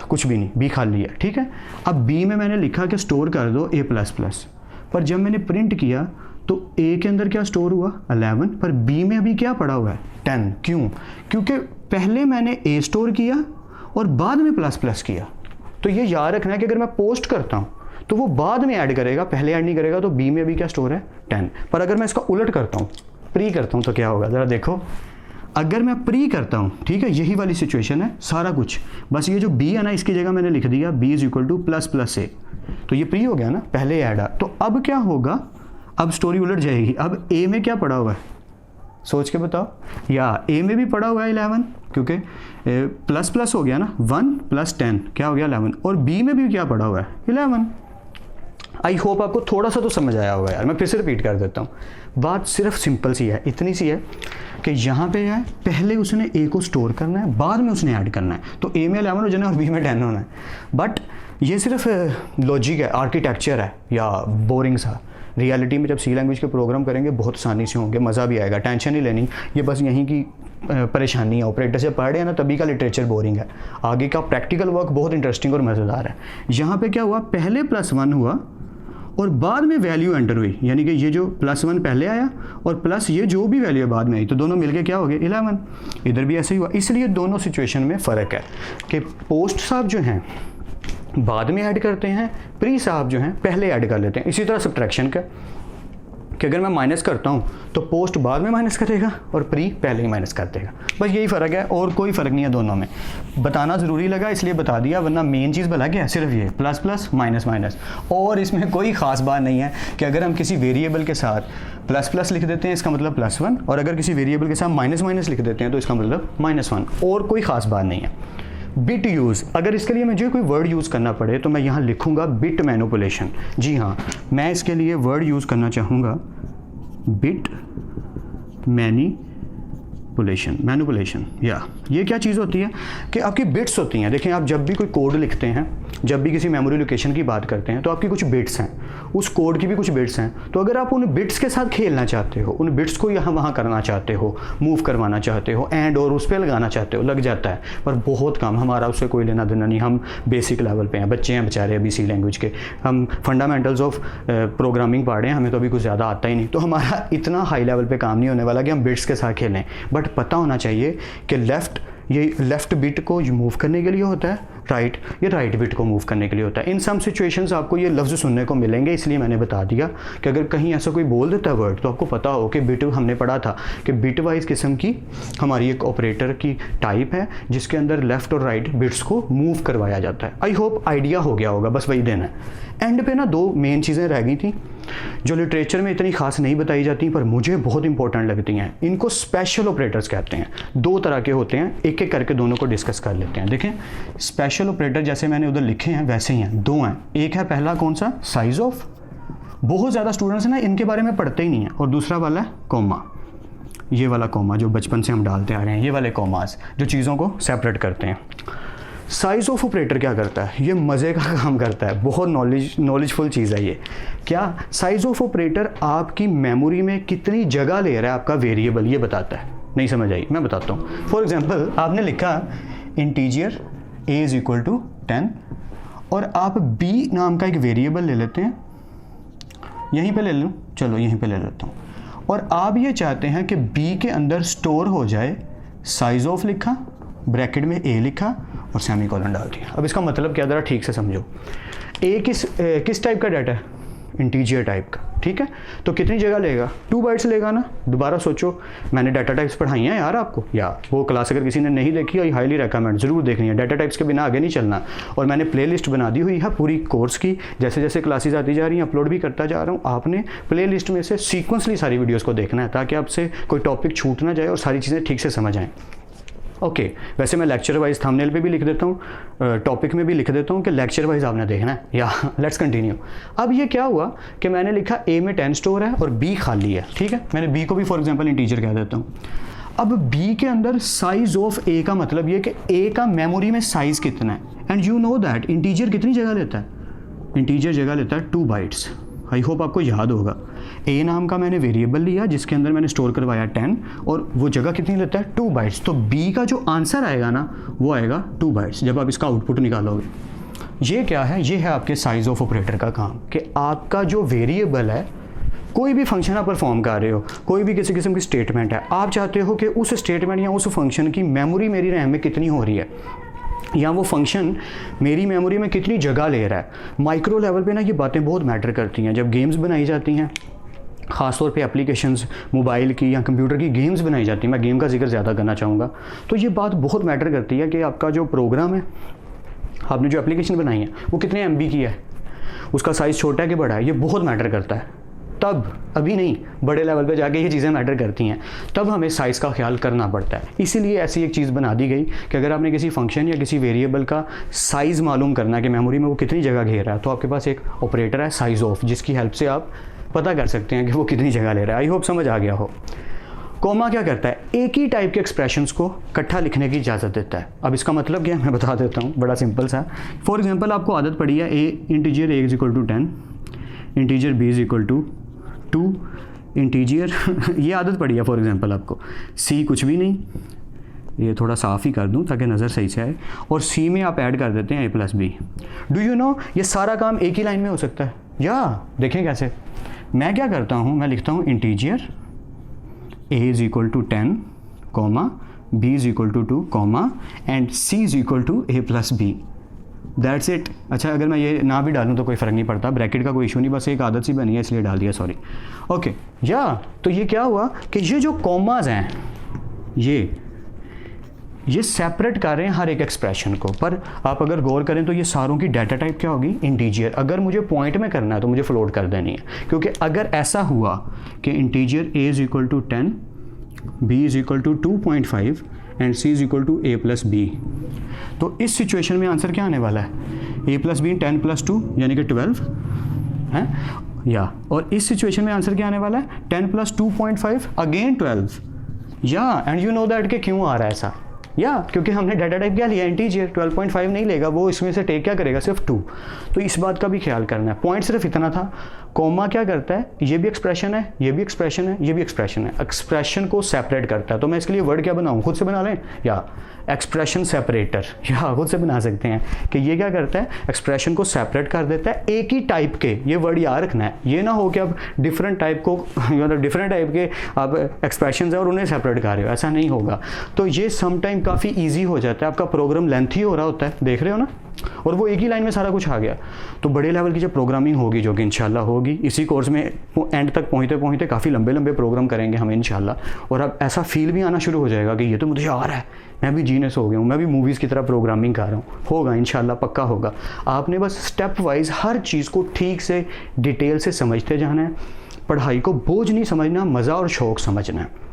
कुछ भी नहीं, b खाली है, ठीक है। अब b में मैंने लिखा कि स्टोर कर दो a प्लस प्लस, पर जब मैंने प्रिंट किया तो a के अंदर क्या स्टोर हुआ 11, पर b में अभी क्या पड़ा हुआ है 10। क्यों, क्योंकि पहले मैंने a स्टोर किया और बाद में प्लस प्लस किया। तो ये याद रखना है कि अगर मैं पोस्ट करता हूँ तो वो बाद में ऐड करेगा, पहले ऐड नहीं करेगा, तो b में अभी क्या स्टोर है 10। पर अगर मैं इसका उलट करता हूँ, प्री करता हूँ, तो क्या होगा ज़रा देखो। अगर मैं प्री करता हूँ, ठीक है, यही वाली सिचुएशन है, सारा कुछ, बस ये जो b है ना, इसकी जगह मैंने लिख दिया b is equal two plus plus a, तो ये प्री हो गया ना, पहले ऐड आ। तो अब क्या होगा, अब स्टोरी उलट जाएगी। अब a में क्या पड़ा हुआ है, सोच के बताओ, या a में भी पड़ा हुआ है 11, क्योंकि प्लस प्लस हो गया ना, 1 प्लस 10 क्या हो गया 11, और b में भी क्या पड़ा हुआ है 11। आई होप आपको थोड़ा सा तो समझ आया होगा यार, मैं फिर से रिपीट कर देता हूँ। बात सिर्फ सिंपल सी है, इतनी सी है। कि यहाँ पे है पहले उसने ए को स्टोर करना है, बाद में उसने ऐड करना है। तो ए में 11 हो जाना और बी में 10 होना है। बट ये सिर्फ लॉजिक है, आर्किटेक्चर है या बोरिंग सा। रियलिटी में जब सी लैंग्वेज के प्रोग्राम करेंगे बहुत आसानी से होंगे, मज़ा भी आएगा, टेंशन नहीं लेनी। ये बस यहीं की परेशानी है। ऑपरेटर से पढ़ रहे हैं ना, तभी का लिटरेचर बोरिंग है, आगे का प्रैक्टिकल वर्क बहुत इंटरेस्टिंग और मज़ेदार है। यहाँ पे क्या हुआ, पहले +1 हुआ और बाद में वैल्यू एंटर हुई, यानी कि ये जो +1 पहले आया और प्लस ये जो भी वैल्यू बाद में आई, तो दोनों मिलके क्या हो गए 11। इधर भी ऐसे ही हुआ। इसलिए दोनों सिचुएशन में फ़र्क है कि पोस्ट साहब जो हैं बाद में ऐड करते हैं, प्री साहब जो हैं पहले ऐड कर लेते हैं। इसी तरह सब्ट्रैक्शन का कि अगर मैं माइनस करता हूँ तो पोस्ट बाद में माइनस करेगा और प्री पहले ही माइनस कर देगा। बस यही फ़र्क है और कोई फ़र्क नहीं है दोनों में। बताना ज़रूरी लगा इसलिए बता दिया, वरना मेन चीज़ भला क्या है, सिर्फ ये प्लस प्लस माइनस माइनस। और इसमें कोई ख़ास बात नहीं है कि अगर हम किसी वेरिएबल के साथ प्लस प्लस लिख देते हैं इसका मतलब +1, और अगर किसी वेरिएबल के साथ माइनस माइनस लिख देते हैं तो इसका मतलब -1। और कोई ख़ास बात नहीं है। बिट यूज़, अगर इसके लिए मुझे कोई वर्ड यूज़ करना पड़े तो मैं यहाँ लिखूँगा बिट मैनिपुलेशन। जी हाँ, मैं इसके लिए वर्ड यूज़ करना चाहूँगा बिट मैनिपुलेशन। या ये क्या चीज़ होती है कि आपकी बिट्स होती हैं। देखें, आप जब भी कोई कोड लिखते हैं, जब भी किसी मेमोरी लोकेशन की बात करते हैं, तो आपकी कुछ बिट्स हैं, उस कोड की भी कुछ बिट्स हैं। तो अगर आप उन बिट्स के साथ खेलना चाहते हो, उन बिट्स को यहाँ वहाँ करना चाहते हो, मूव करवाना चाहते हो, एंड और उस पर लगाना चाहते हो, लग जाता है, पर बहुत कम। हमारा उससे कोई लेना देना नहीं, हम बेसिक लेवल पे हैं, बच्चे हैं बेचारे अभी सी लैंग्वेज के, हम फंडामेंटल्स ऑफ प्रोग्रामिंग पढ़ रहे हैं, हमें तो अभी कुछ ज़्यादा आता ही नहीं। तो हमारा इतना हाई लेवल पे काम नहीं होने वाला कि हम बिट्स के साथ खेलें। बट पता होना चाहिए कि ये लेफ़्ट बिट को मूव करने के लिए होता है, राइट ये राइट बिट को मूव करने के लिए होता है। इन सम सिचुएशंस आपको ये लफ्ज़ सुनने को मिलेंगे, इसलिए मैंने बता दिया कि अगर कहीं ऐसा कोई बोल देता है वर्ड, तो आपको पता हो कि बिट, हमने पढ़ा था कि बिट वाइज किस्म की हमारी एक ऑपरेटर की टाइप है जिसके अंदर लेफ़्ट और राइट बिट्स को मूव करवाया जाता है। आई होप आइडिया हो गया होगा, बस वही देना है। एंड पे ना दो मेन चीज़ें रह गई थी जो लिटरेचर में इतनी खास नहीं बताई जाती पर मुझे बहुत इंपॉर्टेंट लगती हैं। इनको स्पेशल ऑपरेटर्स कहते हैं। दो तरह के होते हैं, एक एक करके दोनों को डिस्कस कर लेते हैं। देखें, स्पेशल ऑपरेटर जैसे मैंने उधर लिखे हैं वैसे ही हैं, दो हैं। एक है पहला कौन सा, साइज ऑफ, बहुत ज़्यादा स्टूडेंट्स ना इनके बारे में पढ़ते ही नहीं है। और दूसरा वाला है कॉमा, ये वाला कॉमा जो बचपन से हम डालते आ रहे हैं, ये वाले कॉमास जो चीज़ों को सेपरेट करते हैं। साइज ऑफ ऑपरेटर क्या करता है, ये मज़े का काम करता है, बहुत नॉलेजफुल चीज़ है ये। क्या साइज ऑफ ऑपरेटर आपकी मेमोरी में कितनी जगह ले रहा है आपका वेरिएबल, ये बताता है। नहीं समझ आई, मैं बताता हूँ। फॉर एग्जांपल आपने लिखा इंटीजर a = 10 और आप b नाम का एक वेरिएबल ले लेते हैं, यहीं पे ले लूँ, चलो यहीं पे ले लेता हूँ। और आप ये चाहते हैं कि b के अंदर स्टोर हो जाए, साइज ऑफ लिखा, ब्रैकेट में a लिखा और सेमीकोलन डाल दिया। अब इसका मतलब क्या, ज़रा ठीक से समझो। a किस टाइप का डाटा है, इंटीजर टाइप का, ठीक है। तो कितनी जगह लेगा, 2 बाइट्स लेगा ना। दोबारा सोचो, मैंने डाटा टाइप्स पढ़ाई हैं यार आपको, या वो क्लास अगर किसी ने नहीं देखी आई हाईली रिकमेंड ज़रूर देखनी है। डाटा टाइप्स के बिना आगे नहीं चलना। और मैंने प्लेलिस्ट बना दी हुई है पूरी कोर्स की, जैसे जैसे क्लासेस आती जा रही हैं अपलोड भी करता जा रहा हूँ। आपने प्लेलिस्ट में से सीक्वेंसली सारी वीडियोज़ को देखना है ताकि आपसे कोई टॉपिक छूट ना जाए और सारी चीज़ें ठीक से समझ आएँ। ओके, वैसे मैं लेक्चर वाइज थंबनेल पे भी लिख देता हूँ, टॉपिक में भी लिख देता हूँ कि लेक्चर वाइज आपने देखना है। या लेट्स कंटिन्यू। अब ये क्या हुआ कि मैंने लिखा a में 10 स्टोर है और b खाली है, ठीक है। मैंने b को भी फॉर एग्जांपल इंटीजर कह देता हूँ। अब b के अंदर साइज ऑफ a का मतलब ये कि a का मेमोरी में साइज़ कितना है। And you know that integer कितनी जगह लेता है, इंटीजर जगह लेता है 2 बाइट्स। आई होप आपको याद होगा। a नाम का मैंने वेरिएबल लिया जिसके अंदर मैंने स्टोर करवाया 10 और वो जगह कितनी लेता है, 2 बाइट्स। तो b का जो आंसर आएगा ना वो आएगा 2 बाइट्स जब आप इसका आउटपुट निकालोगे। ये क्या है, ये है आपके साइज ऑफ ऑपरेटर का काम कि आपका जो वेरिएबल है, कोई भी फंक्शन आप परफॉर्म कर रहे हो, कोई भी किसी किस्म की स्टेटमेंट है, आप चाहते हो कि उस स्टेटमेंट या उस फंक्शन की मेमोरी मेरी रैम में कितनी हो रही है या वो फंक्शन मेरी मेमोरी में कितनी जगह ले रहा है। माइक्रो लेवल पे ना ये बातें बहुत मैटर करती हैं। जब गेम्स बनाई जाती हैं, ख़ासतौर पे एप्लीकेशंस मोबाइल की या कंप्यूटर की गेम्स बनाई जाती हैं, मैं गेम का जिक्र ज़्यादा करना चाहूँगा, तो ये बात बहुत मैटर करती है कि आपका जो प्रोग्राम है, आपने जो एप्लीकेशन बनाई है वो कितने MB की है, उसका साइज़ छोटा है कि बड़ा है, ये बहुत मैटर करता है। तब, अभी नहीं, बड़े लेवल पे जाके ये चीज़ें मैटर करती हैं, तब हमें साइज़ का ख्याल करना पड़ता है। इसीलिए ऐसी एक चीज़ बना दी गई कि अगर आपने किसी फंक्शन या किसी वेरिएबल का साइज़ मालूम करना है कि मेमोरी में वो कितनी जगह घेर रहा है, तो आपके पास एक ऑपरेटर है साइज़ ऑफ, जिसकी हेल्प से आप पता कर सकते हैं कि वो कितनी जगह ले रहा है। आई होप समझ आ गया हो। कॉमा क्या करता है, एक ही टाइप के एक्सप्रेशंस को इकट्ठा लिखने की इजाज़त देता है। अब इसका मतलब क्या है मैं बता देता हूँ, बड़ा सिंपल सा। फॉर एग्जांपल आपको आदत पड़ी है integer a is equal to 10, integer b is equal to 2, integer ये आदत पड़ी है फॉर एग्जांपल आपको। c कुछ भी नहीं, ये थोड़ा साफ़ ही कर दूं ताकि नज़र सही से आए, और c में आप ऐड कर देते हैं a plus B. Do you know ये सारा काम एक ही लाइन में हो सकता है। या देखें कैसे, मैं क्या करता हूँ, मैं लिखता हूँ integer a is equal to 10 comma b is equal to 2 comma and c is equal to a plus B. That's it. अच्छा अगर मैं ये ना भी डालूँ तो कोई फ़र्क नहीं पड़ता, ब्रैकेट का कोई इशू नहीं, बस एक आदत सी बनी है इसलिए डाल दिया, सॉरी। ओके या तो ये क्या हुआ कि ये जो कॉमाज हैं ये सेपरेट कर रहे हैं हर एक एक्सप्रेशन को। पर आप अगर गौर करें तो ये सारों की डाटा टाइप क्या होगी, इंटीजर। अगर मुझे पॉइंट में करना है तो मुझे फ्लोट कर देनी है, क्योंकि अगर ऐसा हुआ कि integer a is equal to 10, b is equal to 2.5 and c is equal to a plus B, तो इस सिचुएशन में आंसर क्या आने वाला है, a प्लस बी 10 प्लस 2 यानी कि 12 है या, और इस सिचुएशन में आंसर क्या आने वाला है 10 प्लस 2.5 अगेन 12 या। एंड यू नो दैट कि क्यों आ रहा है ऐसा, या क्योंकि हमने डाटा टाइप क्या लिया, इंटीजर। 12.5 नहीं लेगा वो, इसमें से टेक क्या करेगा, सिर्फ 2। तो इस बात का भी ख्याल करना है। पॉइंट सिर्फ इतना था, कॉमा क्या करता है, ये भी एक्सप्रेशन है, ये भी एक्सप्रेशन है, ये भी एक्सप्रेशन है, एक्सप्रेशन को सेपरेट करता है। तो मैं इसके लिए वर्ड क्या बनाऊँ, खुद से बना लें, या एक्सप्रेशन सेपरेटर, या खुद से बना सकते हैं कि ये क्या करता है, एक्सप्रेशन को सेपरेट कर देता है एक ही टाइप के। ये वर्ड याद रखना है, ये ना हो कि आप डिफरेंट टाइप को मतलब डिफरेंट टाइप के आप एक्सप्रेशन हैं और उन्हें सेपरेट कर रहे हो, ऐसा नहीं होगा। तो ये समटाइम काफ़ी ईजी हो जाता है, आपका प्रोग्राम लेंथी हो रहा होता है, देख रहे हो ना, और वो एक ही लाइन में सारा कुछ आ गया। तो बड़े लेवल की जो प्रोग्रामिंग होगी, जो कि इंशाल्लाह होगी इसी कोर्स में, एंड तक पहुँचते पहुँचते काफ़ी लंबे लंबे प्रोग्राम करेंगे हम इंशाल्लाह। और अब ऐसा फील भी आना शुरू हो जाएगा कि ये तो मुझे आ रहा है, मैं भी जीनियस हो गया हूँ, मैं भी मूवीज़ की तरह प्रोग्रामिंग कर रहा हूँ। होगा इंशाल्लाह, पक्का होगा। आपने बस स्टेप वाइज हर चीज़ को ठीक से डिटेल से समझते जाना है। पढ़ाई को बोझ नहीं समझना, मज़ा और शौक़ समझना है।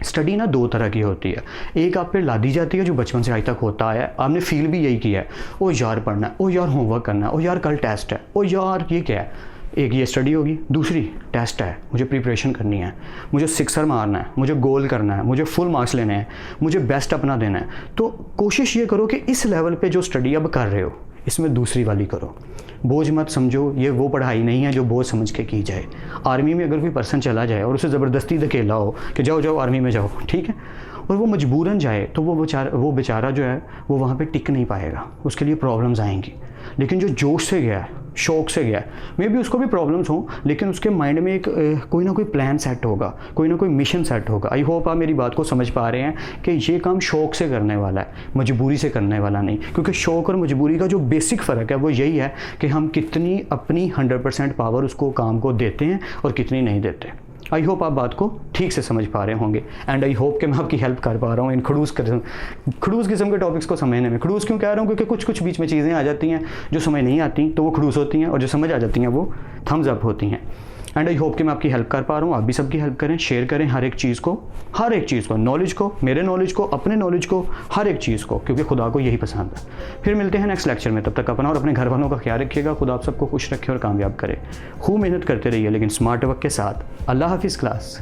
स्टडी ना दो तरह की होती है, एक आप पे ला दी जाती है जो बचपन से आज तक होता आया है, आपने फील भी यही किया है, ओ यार पढ़ना है, ओ यार होमवर्क करना है, ओ यार कल टेस्ट है, ओ यार ये क्या है। एक ये स्टडी होगी, दूसरी टेस्ट है, मुझे प्रिपरेशन करनी है, मुझे सिक्सर मारना है, मुझे गोल करना है, मुझे फुल मार्क्स लेने हैं, मुझे बेस्ट अपना देना है। तो कोशिश ये करो कि इस लेवल पे जो स्टडी अब कर रहे हो इसमें दूसरी वाली करो। बोझ मत समझो, ये वो पढ़ाई नहीं है जो बोझ समझ के की जाए। आर्मी में अगर कोई पर्सन चला जाए और उसे ज़बरदस्ती धकेला हो कि जाओ जाओ आर्मी में जाओ, ठीक है, और वो मजबूरन जाए, तो वो बेचारा जो है वो वहाँ पे टिक नहीं पाएगा, उसके लिए प्रॉब्लम्स आएंगी। लेकिन जो जोश से गया है, शौक से गया है, मे भी उसको भी प्रॉब्लम्स हों, लेकिन उसके माइंड में एक कोई ना कोई प्लान सेट होगा, कोई ना कोई मिशन सेट होगा। आई होप आप मेरी बात को समझ पा रहे हैं कि ये काम शौक से करने वाला है, मजबूरी से करने वाला नहीं। क्योंकि शौक और मजबूरी का जो बेसिक फ़र्क है वो यही है कि हम कितनी अपनी 100% पावर उसको काम को देते हैं और कितनी नहीं देते। आई होप आप बात को ठीक से समझ पा रहे होंगे, एंड आई होप कि मैं आपकी हेल्प कर पा रहा हूँ इन खड़ूस किस्म के टॉपिक्स को समझने में। खड़ूस क्यों कह रहा हूँ, क्योंकि कुछ कुछ बीच में चीज़ें आ जाती हैं जो समझ नहीं आती तो वो खड़ूस होती हैं, और जो समझ आ जाती हैं वो थम्स अप होती हैं। एंड आई होप कि मैं आपकी हेल्प कर पा रहा हूँ। आप भी सबकी हेल्प करें, शेयर करें हर एक चीज़ को, नॉलेज को, मेरे नॉलेज को, अपने नॉलेज को, हर एक चीज़ को, क्योंकि खुदा को यही पसंद है। फिर मिलते हैं नेक्स्ट लेक्चर में, तब तक अपना और अपने घर वालों का ख्याल रखिएगा। खुदा आप सबको खुश रखे और कामयाब करे। खूब मेहनत करते रहिए लेकिन स्मार्ट वर्क के साथ। अल्लाह हाफिज़ क्लास।